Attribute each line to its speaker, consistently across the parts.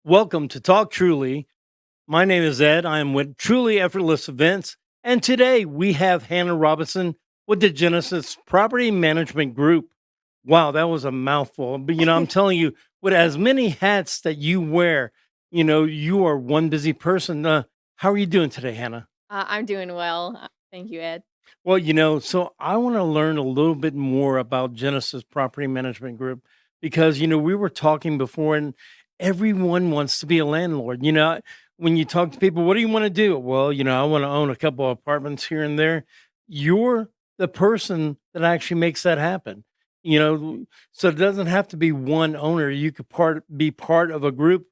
Speaker 1: Welcome to Talk Truly. My name is Ed. I am with Truly Effortless Events. And today we have Hannah Robinson with the Genesis Property Management Group. Wow, that was a mouthful. But, I'm telling you, with as many hats that you wear, you are one busy person. How are you doing today, Hannah?
Speaker 2: I'm doing well. Thank you, Ed.
Speaker 1: Well, so I want to learn a little bit more about Genesis Property Management Group because, we were talking before and everyone wants to be a landlord. When you talk to people, what do you want to do? Well, I want to own a couple of apartments here and there. You're the person that actually makes that happen. So it doesn't have to be one owner. You could be part of a group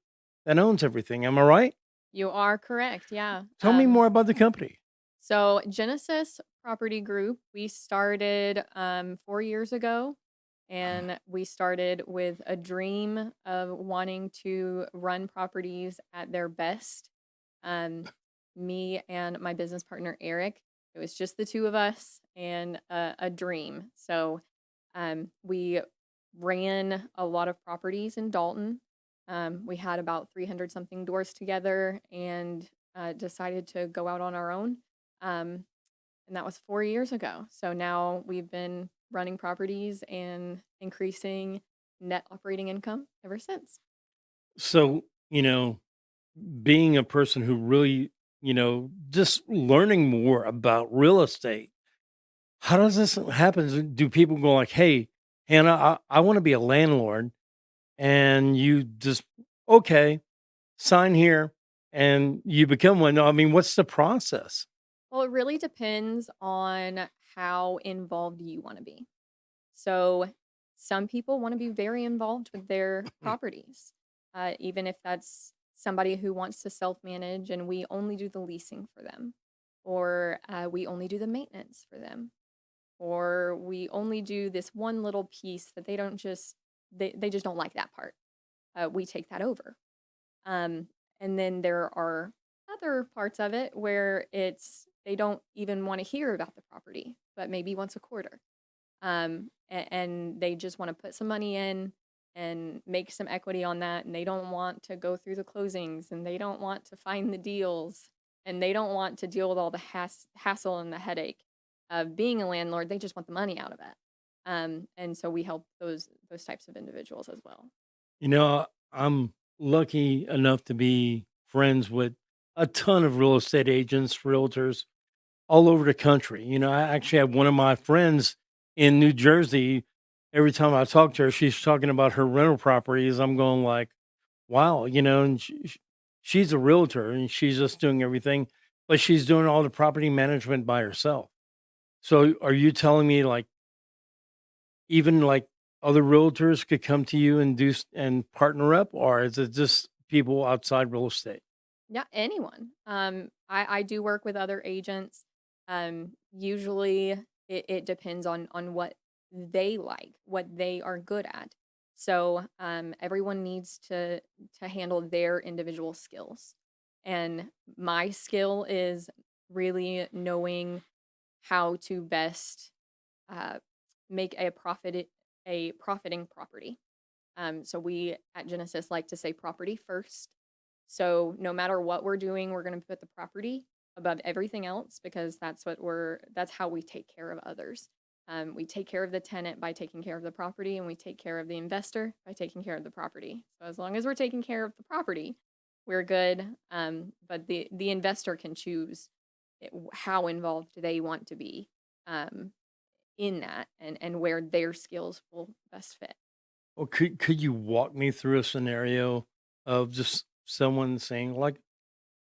Speaker 1: that owns everything. Am I right?
Speaker 2: You are correct. Yeah.
Speaker 1: Tell me more about the company.
Speaker 2: So Genesis Property Group, we started 4 years ago, and we started with a dream of wanting to run properties at their best. Um, Me and my business partner Eric, it was just the two of us and a dream. So we ran a lot of properties in Dalton. We had about 300 something doors together and decided to go out on our own. Um, and that was 4 years ago. So now we've been running properties and increasing net operating income ever since.
Speaker 1: So, being a person who really, just learning more about real estate. How does this happen? Do people go like, "Hey, Hannah, I want to be a landlord," and you just okay, sign here, and you become one? I mean, what's the process?
Speaker 2: Well, it really depends on how involved you want to be. So, some people want to be very involved with their properties, even if that's somebody who wants to self manage and we only do the leasing for them, or we only do the maintenance for them, or we only do this one little piece that they just don't like that part. We take that over. Um, and then there are other parts of it where it's they don't even want to hear about the property, but maybe once a quarter. And they just want to put some money in and make some equity on that, and they don't want to go through the closings, and they don't want to find the deals, and they don't want to deal with all the hassle and the headache of being a landlord. They just want the money out of it. And so we help those types of individuals as well.
Speaker 1: I'm lucky enough to be friends with a ton of real estate agents, realtors all over the country. I actually have one of my friends in New Jersey. Every time I talk to her, she's talking about her rental properties. I'm going like, wow, and she's a realtor and she's just doing everything, but she's doing all the property management by herself. So are you telling me like even like other realtors could come to you and and partner up, or is it just people outside real estate?
Speaker 2: Yeah, anyone. I do work with other agents. Usually it depends on what they like, what they are good at. So everyone needs to handle their individual skills. And my skill is really knowing how to best uh, make a profiting property. So we at Genesis like to say property first. So no matter what we're doing, we're going to put the property above everything else because that's how we take care of others. We take care of the tenant by taking care of the property, and we take care of the investor by taking care of the property. So as long as we're taking care of the property, we're good. But the investor can choose how involved they want to be um, in that, and where their skills will best fit.
Speaker 1: Or could you walk me through a scenario of just someone saying like,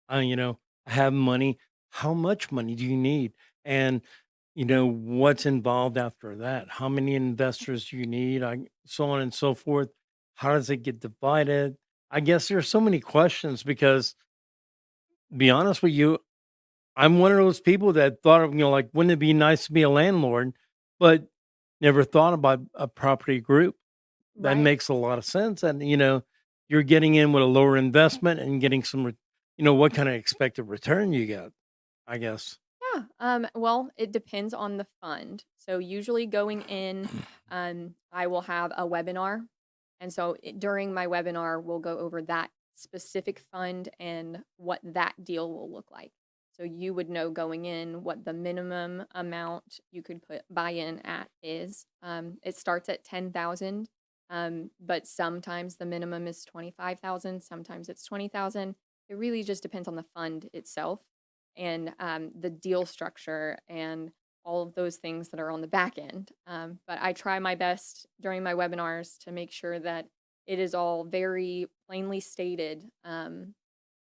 Speaker 1: I have money. How much money do you need? And what's involved after that? How many investors do you need? So on and so forth. How does it get divided? I guess there's so many questions because, be honest with you, I'm one of those people that thought of, like, wouldn't it be nice to be a landlord, but never thought about a property group. That
Speaker 2: Right.
Speaker 1: makes a lot of sense. And, you're getting in with a lower investment and getting some, what kind of expected return you get, I guess.
Speaker 2: Yeah. Well, it depends on the fund. So usually going in, I will have a webinar, and so during my webinar, we'll go over that specific fund and what that deal will look like. So you would know going in what the minimum amount you could put buy in at is. It starts at 10,000, but sometimes the minimum is 25,000. Sometimes it's 20,000. It really just depends on the fund itself and the deal structure and all of those things that are on the back end. But I try my best during my webinars to make sure that it is all very plainly stated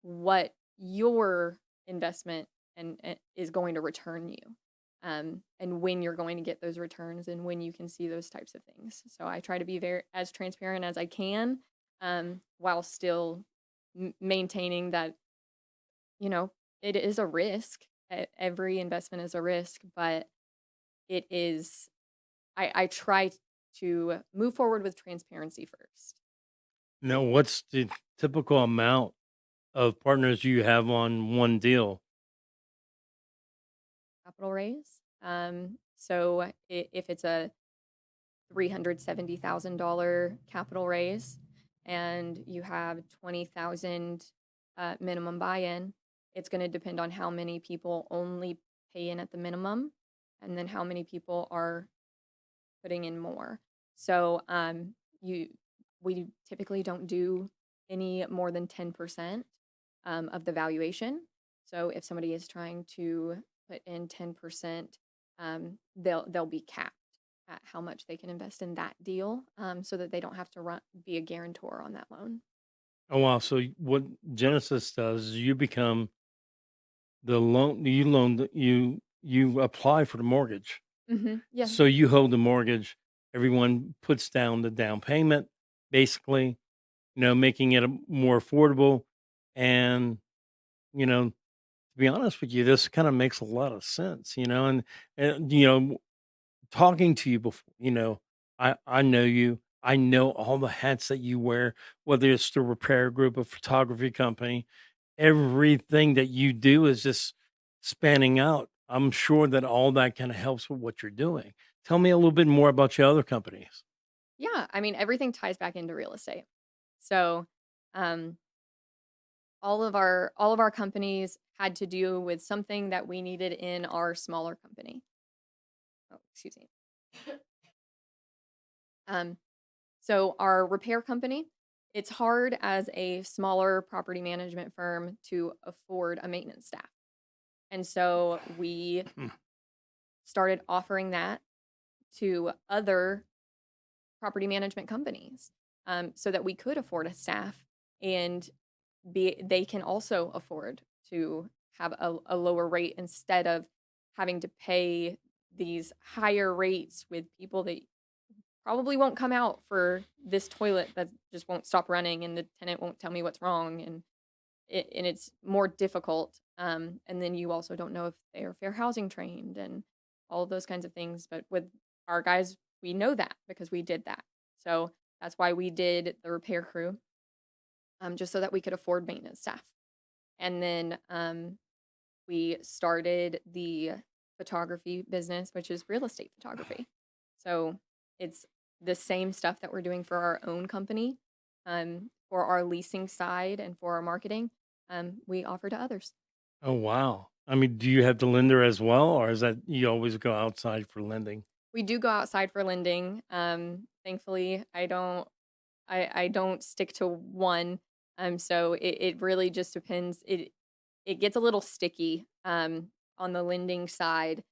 Speaker 2: what your investment and is going to return you, and when you're going to get those returns and when you can see those types of things. So I try to be very as transparent as I can, while still maintaining that it is a risk. Every investment is a risk, but it is. I try to move forward with transparency first.
Speaker 1: Now, what's the typical amount of partners you have on one deal?
Speaker 2: Capital raise. So if it's a $370,000 capital raise and you have 20,000 minimum buy-in, it's going to depend on how many people only pay in at the minimum and then how many people are putting in more. So you we typically don't do any more than 10% of the valuation. So if somebody is trying to put in 10%, they'll be capped at how much they can invest in that deal, so that they don't have to be a guarantor on that loan.
Speaker 1: Oh, wow. So what Genesis does is you become the you apply for the mortgage.
Speaker 2: Yeah.
Speaker 1: So you hold the mortgage, everyone puts down the down payment, basically, making it more affordable. And, to be honest with you, this kind of makes a lot of sense, and talking to you before, I know you. I know all the hats that you wear, whether it's the repair group, a photography company, everything that you do is just spanning out. I'm sure that all that kind of helps with what you're doing. Tell me a little bit more about your other companies.
Speaker 2: Yeah, I mean, everything ties back into real estate. So, um, all of our companies had to do with something that we needed in our smaller company. Oh, excuse me. Um, so our repair company, it's hard as a smaller property management firm to afford a maintenance staff. And so we started offering that to other property management companies, so that we could afford a staff and they can also afford to have a lower rate instead of having to pay these higher rates with people that probably won't come out for this toilet that just won't stop running and the tenant won't tell me what's wrong, and it's more difficult. And then you also don't know if they are fair housing trained and all of those kinds of things. But with our guys, we know that because we did that. So that's why we did the repair crew, just so that we could afford maintenance staff. And then we started the photography business, which is real estate photography. So it's the same stuff that we're doing for our own company, for our leasing side and for our marketing, we offer to others.
Speaker 1: Oh, wow. I mean, do you have the lender as well, or is that you always go outside for lending?
Speaker 2: We do go outside for lending. Thankfully, I don't stick to one. So it really just depends. It gets a little sticky on the lending side.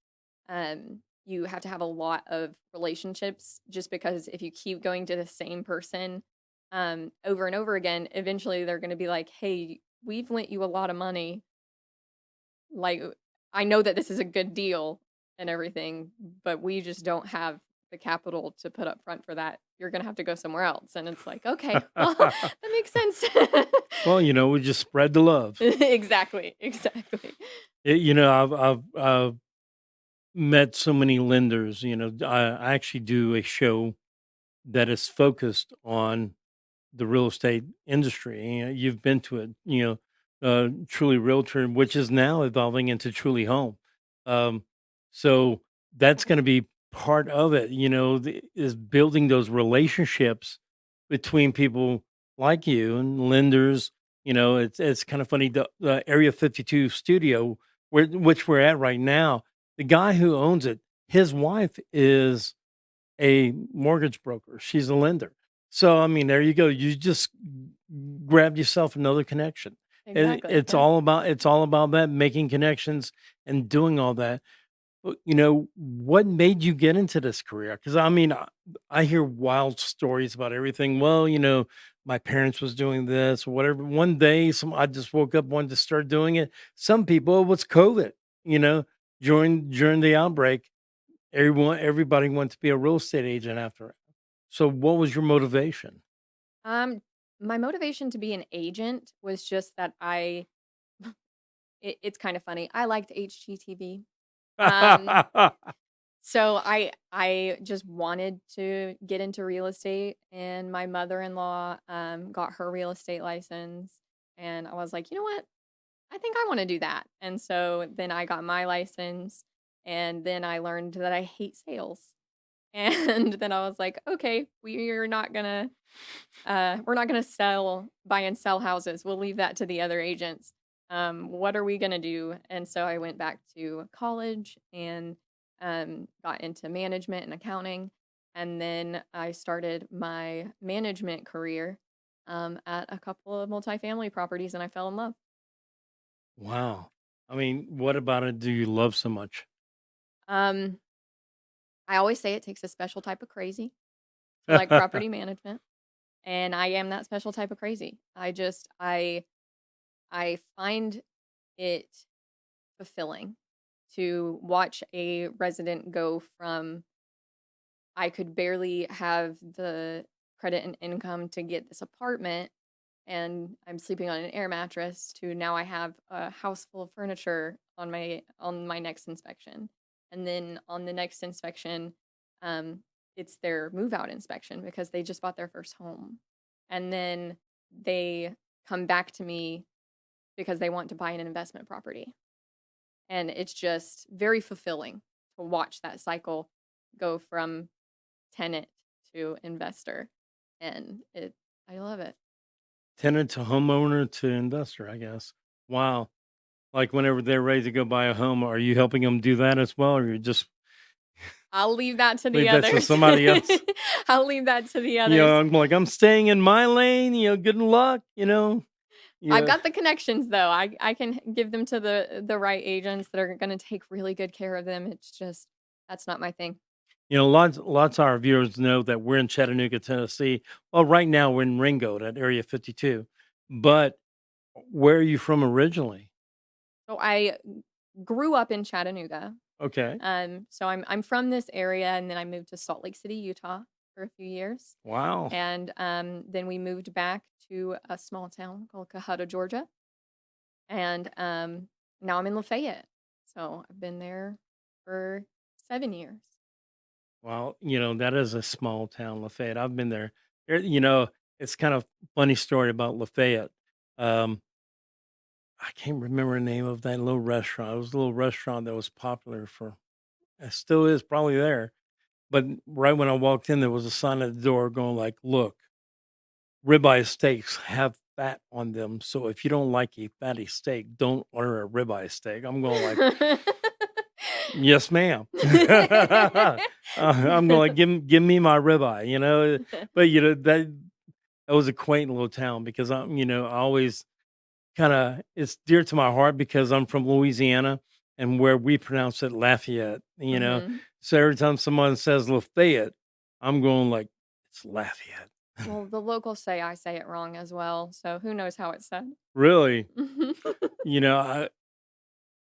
Speaker 2: You have to have a lot of relationships just because if you keep going to the same person over and over again, eventually they're going to be like, "Hey, we've lent you a lot of money. Like, I know that this is a good deal and everything, but we just don't have the capital to put up front for that. You're going to have to go somewhere else." And it's like, "Okay, well, that makes sense."
Speaker 1: Well, we just spread the love.
Speaker 2: Exactly, exactly.
Speaker 1: I've met so many lenders. I actually do a show that is focused on the real estate industry. You've been to it, Truly Realtor, which is now evolving into Truly Home. Um, so that's going to be part of it, is building those relationships between people like you and lenders It's kind of funny. The Area 52 studio, which we're at right now, the guy who owns it, his wife is a mortgage broker. She's a lender. So I mean, there you go. You just grabbed yourself another connection.
Speaker 2: Exactly. Yeah.
Speaker 1: It's all about that, making connections and doing all that. But what made you get into this career? Because I mean, I hear wild stories about everything. Well, my parents was doing this or whatever. One day, I just woke up, wanted to start doing it. Some people, it was COVID. You know, during the outbreak, everybody wanted to be a real estate agent after it. So, what was your motivation?
Speaker 2: Um, my motivation to be an agent was just that it's kind of funny. I liked HGTV. Um, so I just wanted to get into real estate, and my mother-in-law got her real estate license, and I was like, you know what? I think I want to do that. And so then I got my license, and then I learned that I hate sales. And then I was like, okay, we're not gonna buy and sell houses. We'll leave that to the other agents. What are we gonna do? And so I went back to college and got into management and accounting. And then I started my management career at a couple of multifamily properties, and I fell in love.
Speaker 1: Wow. I mean, what about it do you love so much?
Speaker 2: Um, I always say it takes a special type of crazy to like property management, and I am that special type of crazy. I find it fulfilling to watch a resident go from I could barely have the credit and income to get this apartment and I'm sleeping on an air mattress to now I have a house full of furniture on my next inspection. And then on the next inspection, um, it's their move out inspection because they just bought their first home. And then they come back to me because they want to buy an investment property. And it's just very fulfilling to watch that cycle go from tenant to investor. And I love it.
Speaker 1: Tenant to homeowner to investor, I guess. Wow. Like whenever they're ready to go buy a home, are you helping them do that as well, or you just
Speaker 2: I'll leave that to the
Speaker 1: leave that to
Speaker 2: others.
Speaker 1: somebody else?
Speaker 2: I'll leave that to the others.
Speaker 1: I'm like, I'm staying in my lane. Good luck.
Speaker 2: I've
Speaker 1: Yeah.
Speaker 2: got the connections though. I can give them to the right agents that are gonna take really good care of them. It's just that's not my thing.
Speaker 1: Lots of our viewers know that we're in Chattanooga, Tennessee. Well, right now we're in Ringo at Area 52. But where are you from originally?
Speaker 2: So I grew up in Chattanooga.
Speaker 1: Okay.
Speaker 2: So I'm from this area, and then I moved to Salt Lake City, Utah, for a few years,
Speaker 1: Wow.
Speaker 2: and then we moved back to a small town called Cohutta, Georgia, and now I'm in Lafayette. So I've been there for 7 years.
Speaker 1: Well, that is a small town, Lafayette. I've been there. It's kind of funny story about Lafayette. Um, I can't remember the name of that little restaurant. It was a little restaurant that was popular for, it still is probably there. But right when I walked in, there was a sign at the door going like, "Look, ribeye steaks have fat on them. So if you don't like a fatty steak, don't order a ribeye steak." I'm going like, "Yes, ma'am." I'm going like, give me my ribeye, But that was a quaint little town because I always it's dear to my heart because I'm from Louisiana and where we pronounce it Lafayette.
Speaker 2: Mhm.
Speaker 1: So every time someone says Lafayette, I'm going like, it's Lafayette.
Speaker 2: Well, the locals say I say it wrong as well, so who knows how it's said.
Speaker 1: Really? I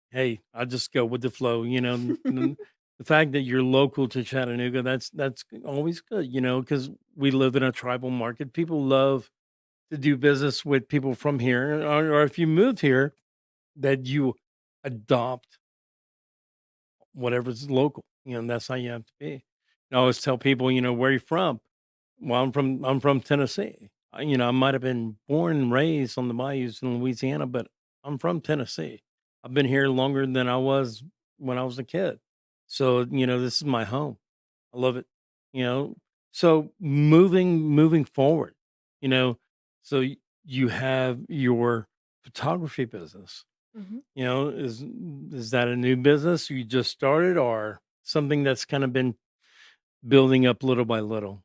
Speaker 1: Hey, I just go with the flow, the fact that you're local to Chattanooga, that's always good, because we live in a tribal market. People love to do business with people from here, or if you move here, that you adopt whatever's local, and that's how you have to be. I always tell people, "Where you from?" Well, I'm from Tennessee. I might have been born and raised on the bayous in Louisiana, but I'm from Tennessee. I've been here longer than I was when I was a kid. So, this is my home. I love it. You know, so moving forward, you know, so you have your photography business.
Speaker 2: Mhm.
Speaker 1: Is that a new business you just started or something that's kind of been building up little by little?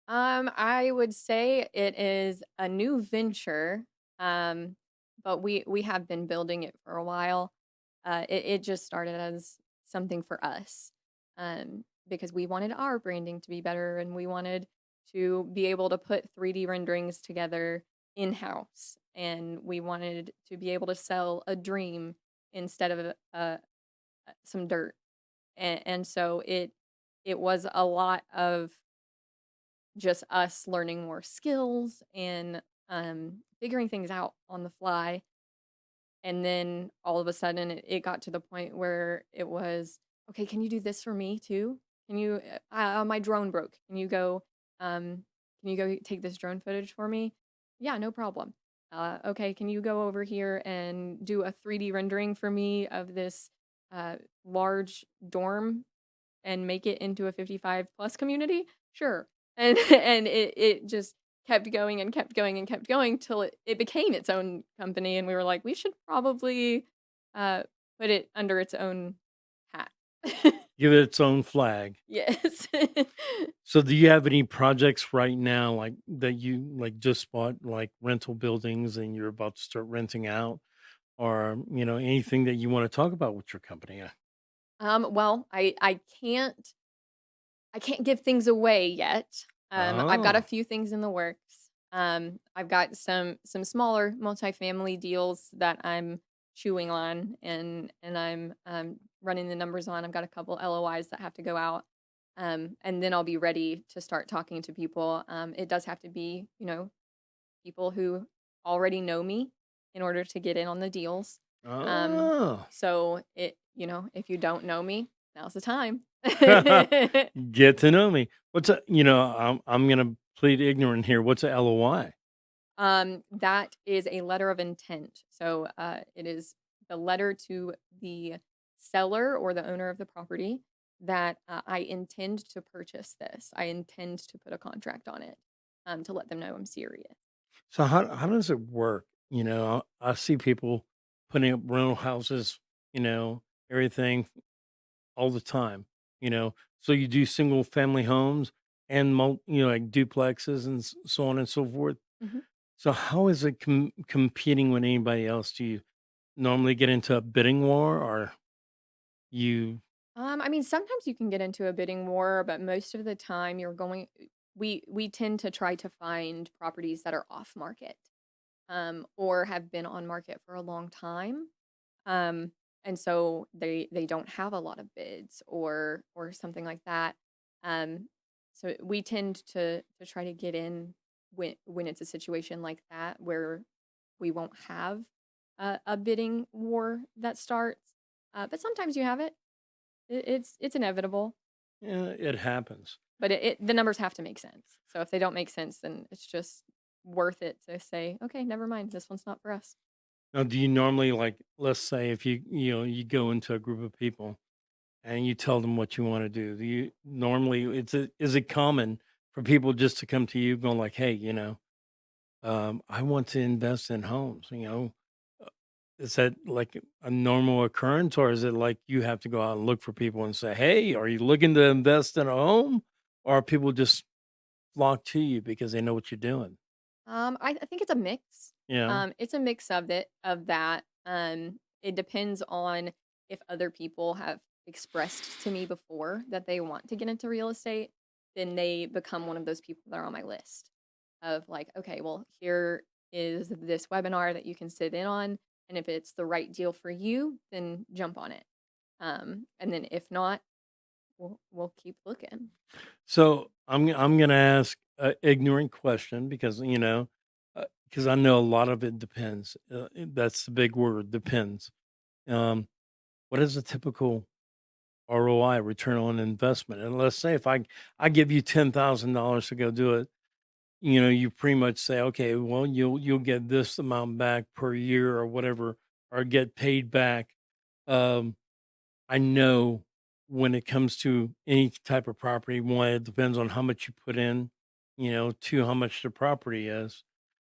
Speaker 2: I would say it is a new venture, um, but we have been building it for a while. It just started as something for us, because we wanted our branding to be better, and we wanted to be able to put 3D renderings together in house, and we wanted to be able to sell a dream instead of some dirt, and so it was a lot of just us learning more skills and figuring things out on the fly. And then all of a sudden, it got to the point where it was, okay, can you do this for me too? Can you, my drone broke. Can you go take this drone footage for me? Yeah, no problem. Okay, can you go over here and do a 3D rendering for me of this large dorm and make it into a 55 plus community? Sure. And and it just kept going and kept going and kept going till it became its own company, and we were like, "We should probably, uh, put it under its own hat."
Speaker 1: Give it its own flag.
Speaker 2: Yes.
Speaker 1: So do you have any projects right now like that you like just bought like rental buildings and you're about to start renting out or anything that you want to talk about with your company?
Speaker 2: Well, I can't give things away yet. I've got a
Speaker 1: Oh.
Speaker 2: few things in the works. I've got some smaller multifamily deals that I'm chewing on and I'm running the numbers on. I've got a couple LOIs that have to go out. And then I'll be ready to start talking to people. It does have to be, people who already know me in order to get in on the deals. Um,
Speaker 1: Oh.
Speaker 2: so if you don't know me, now's the time.
Speaker 1: Get to know me. I'm gonna plead ignorant here. What's a LOI?
Speaker 2: That is a letter of intent. So it is the letter to the seller or the owner of the property that I intend to purchase this. I intend to put a contract on it, to let them know I'm serious.
Speaker 1: So how does it work? I see people putting up rental houses, everything all the time. So you do single family homes and like duplexes and so on and so forth.
Speaker 2: Mhm.
Speaker 1: So how is it competing with anybody else? Do you normally get into a bidding war, or you?
Speaker 2: I mean, sometimes you can get into a bidding war, but most of the time we tend to try to find properties that are off market, or have been on market for a long time. Um, and so they don't have a lot of bids or something like that. Um, so we tend to try to get in when it's a situation like that where we won't have a bidding war that starts. But sometimes you have it. It's inevitable,
Speaker 1: Yeah, it happens.
Speaker 2: but the numbers have to make sense. So if they don't make sense, then it's just worth it to say, okay, never mind, this one's not for us.
Speaker 1: Now, do you normally like, let's say, if you go into a group of people and you tell them what you want to do? Do you normally is it common for people just to come to you going like, hey, I want to invest in homes, is that like a normal occurrence, or is it like you have to go out and look for people and say, hey, are you looking to invest in a home? Or people just flock to you because they know what you're doing?
Speaker 2: I think it's a mix.
Speaker 1: You know?
Speaker 2: It's a mix of that. It depends on if other people have expressed to me before that they want to get into real estate, then they become one of those people that are on my list of like, okay, well, here is this webinar that you can sit in on, and if it's the right deal for you, then jump on it. And then if not, we'll keep looking.
Speaker 1: So I'm gonna ask an ignorant question because because I know a lot of it depends. That's the big word, depends. Um, what is a typical ROI, return on investment? And let's say if I give you $10,000 to go do it, you pretty much say, okay, well you'll get this amount back per year or whatever, or get paid back. Um, I know when it comes to any type of property, one, it depends on how much you put in, two, how much the property is.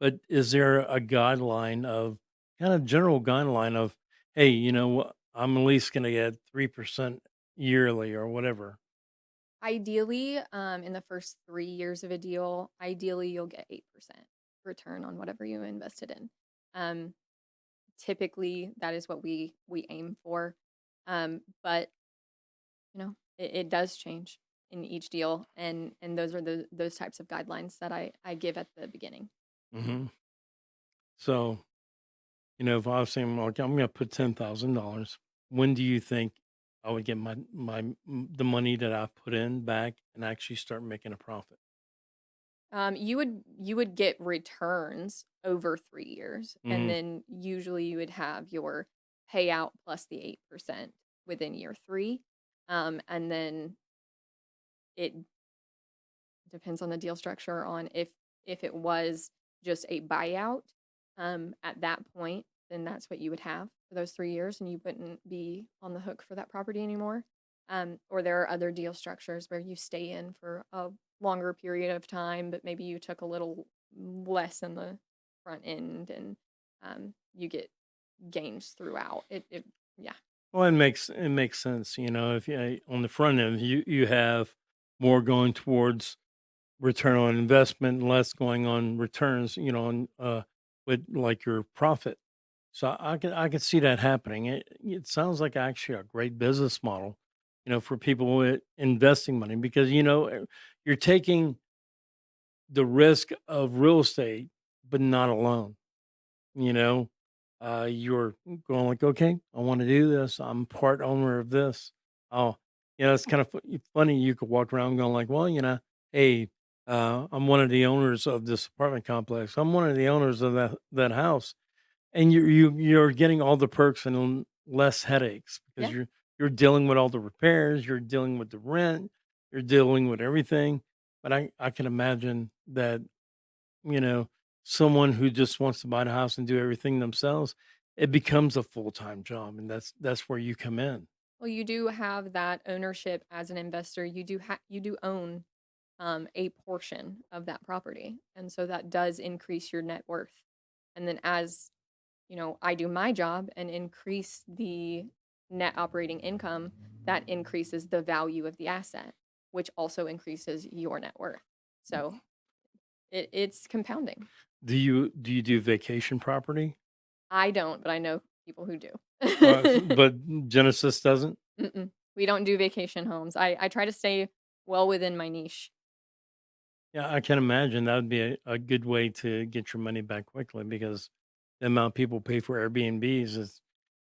Speaker 1: But is there a guideline of kind of general guideline of, hey, you know what, I'm at least going to get 3% yearly or whatever?
Speaker 2: Ideally, in the first 3 years of a deal, ideally you'll get 8% return on whatever you invested in. Um, Typically, that is what we aim for. But it does change in each deal, and those are those types of guidelines that I give at the beginning.
Speaker 1: Hmm. So, if I was saying, okay, I'm going to put $10,000, when do you think I would get the money that I put in back and actually start making a profit?
Speaker 2: You would get returns over 3 years, and
Speaker 1: Hmm.
Speaker 2: then usually you would have your payout plus the 8% within year three. And then it depends on the deal structure on if it was just a buyout, at that point, then that's what you would have for those 3 years, and you wouldn't be on the hook for that property anymore. Or there are other deal structures where you stay in for a longer period of time, but maybe you took a little less in the front end and, you get gains throughout. It yeah.
Speaker 1: Well, it makes sense. If on the front end, you have more going towards return on investment, less going on returns, on with like your profit. So I could see that happening. It sounds like actually a great business model, for people with investing money because you're taking the risk of real estate, but not alone. You know, you're going like, okay, I want to do this. I'm part owner of this. Oh, it's kind of funny. You could walk around going like, well, hey, I'm one of the owners of this apartment complex. I'm one of the owners of that house, and you're getting all the perks and less headaches because
Speaker 2: Yeah.
Speaker 1: you're dealing with all the repairs, you're dealing with the rent, you're dealing with everything. But I can imagine that you know, someone who just wants to buy the house and do everything themselves, it becomes a full-time job, and that's where you come in.
Speaker 2: Well, you do have that ownership as an investor. You do own a portion of that property, and so that does increase your net worth. And then as I do my job and increase the net operating income, that increases the value of the asset, which also increases your net worth. So it's compounding.
Speaker 1: Do you do vacation property?
Speaker 2: I don't, but I know people who do.
Speaker 1: But Genesis doesn't?
Speaker 2: Mm-mm. We don't do vacation homes. I try to stay well within my niche.
Speaker 1: Yeah, I can imagine that would be a good way to get your money back quickly because the amount people pay for Airbnbs is,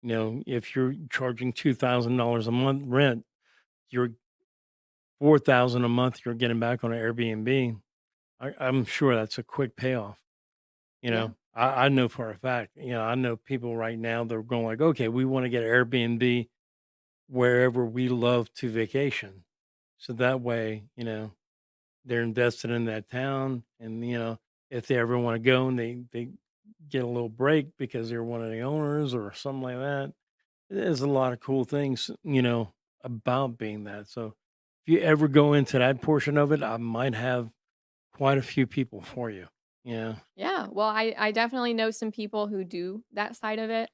Speaker 1: if you're charging $2,000 a month rent, you're 4,000 a month you're getting back on an Airbnb. I'm sure that's a quick payoff.
Speaker 2: Yeah.
Speaker 1: I know for a fact, I know people right now, they're going like, okay, we want to get Airbnb wherever we love to vacation. So that way, they're invested in that town. And, if they ever want to go and they get a little break because they're one of the owners or something like that, there's a lot of cool things, about being that. So if you ever go into that portion of it, I might have quite a few people for you. Yeah.
Speaker 2: Yeah, well, I definitely know some people who do that side of it.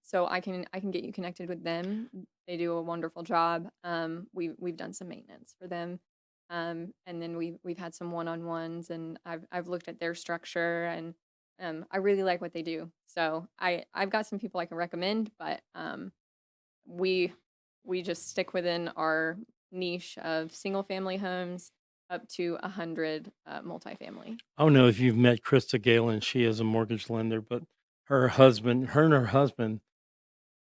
Speaker 2: So I can get you connected with them. They do a wonderful job. We've done some maintenance for them. And then we've had some one-on-ones, and I've looked at their structure, and I really like what they do. So I've got some people I can recommend, but we we just stick within our niche of single family homes up to 100 multifamily.
Speaker 1: I don't know if you've met Krista Galen. She is a mortgage lender, but her and her husband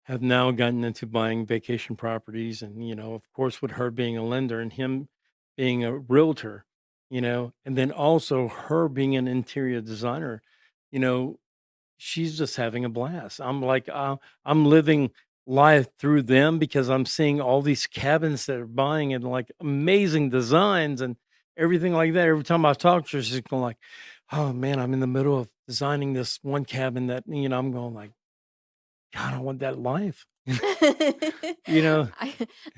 Speaker 1: have now gotten into buying vacation properties. And, of course, with her being a lender and him being a realtor, and then also her being an interior designer, you know, she's just having a blast. I'm like, I'm living life through them because I'm seeing all these cabins that are buying and like amazing designs and everything like that. Every time I talk to her, she's going like, "Oh man, I'm in the middle of designing this one cabin that I'm going like, God, I want that life." you know,
Speaker 2: I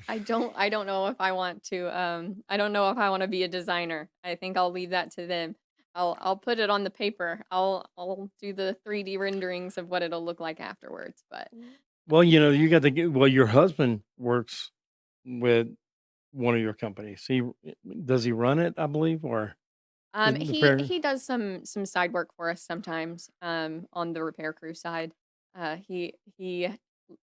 Speaker 2: I don't know if I want to I don't know if I want to be a designer. I think I'll leave that to them. I'll put it on the paper. I'll do the 3D renderings of what it'll look like afterwards, but
Speaker 1: Well, you got to get well, your husband works with one of your companies. Does he run it, I believe, or the repair?
Speaker 2: he does some side work for us sometimes, on the repair crew side. He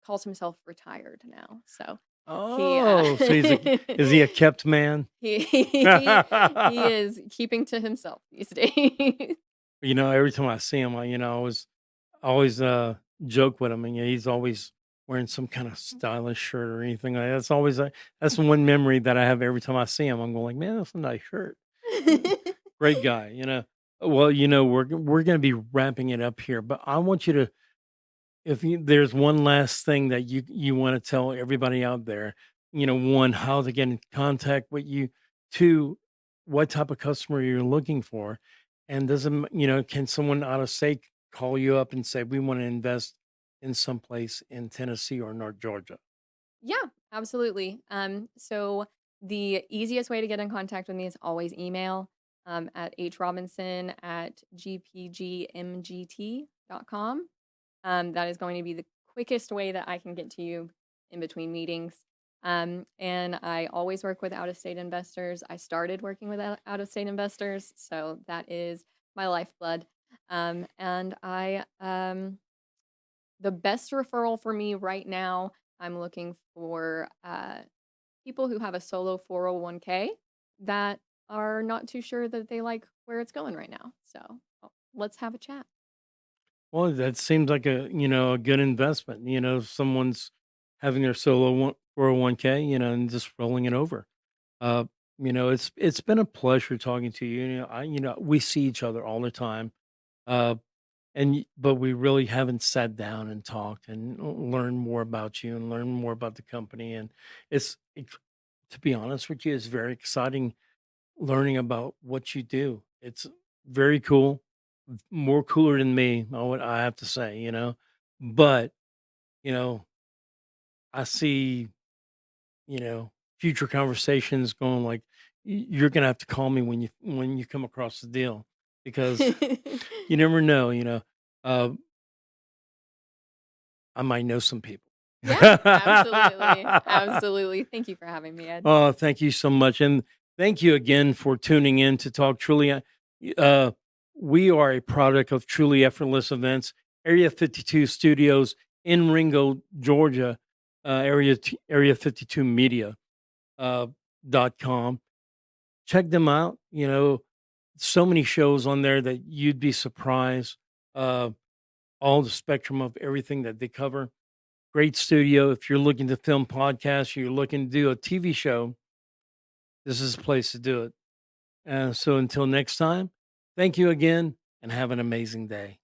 Speaker 2: calls himself retired now, so he,
Speaker 1: Oh, so is he a kept man?
Speaker 2: he is keeping to himself these days.
Speaker 1: Every time I see him, I always joke with him, and he's always wearing some kind of stylish shirt or anything like that. That's one memory that I have every time I see him. I'm going like, man, that's a nice shirt. Great guy. Well, we're gonna be wrapping it up here, but I want you to, if there's one last thing that you want to tell everybody out there, one, how to get in contact with you, two, what type of customer you're looking for, and can someone out of state call you up and say we want to invest in some place in Tennessee or North Georgia?
Speaker 2: Yeah, absolutely. So the easiest way to get in contact with me is always email, at hrobinson@gpgmgt.com. That is going to be the quickest way that I can get to you in between meetings. And I always work with out of state investors. I started working with out of state investors, so that is my lifeblood. And the best referral for me right now, I'm looking for people who have a solo 401k that are not too sure that they like where it's going right now. So let's have a chat.
Speaker 1: Well, that seems like a good investment. If someone's having their solo 401k, and just rolling it over. Uh, it's been a pleasure talking to you. We see each other all the time, uh, but we really haven't sat down and talked and learned more about you and learned more about the company. And to be honest with you, it's very exciting learning about what you do. It's very cool, more cooler than me. I have to say, but you know, I see future conversations going like, You're gonna have to call me when you come across the deal because you never know, uh, I might know some people."
Speaker 2: Yeah, absolutely. Absolutely. Thank you for having me, Ed.
Speaker 1: Oh, thank you so much, and thank you again for tuning in to Talk Truly. Uh, we are a product of Truly Effortless Events, Area 52 Studios in Ringo, Georgia, Area 52 Media .com. Check them out. So many shows on there that you'd be surprised. Uh, all the spectrum of everything that they cover. Great studio. If you're looking to film podcasts, you're looking to do a TV show, this is the place to do it. So until next time, thank you again and have an amazing day.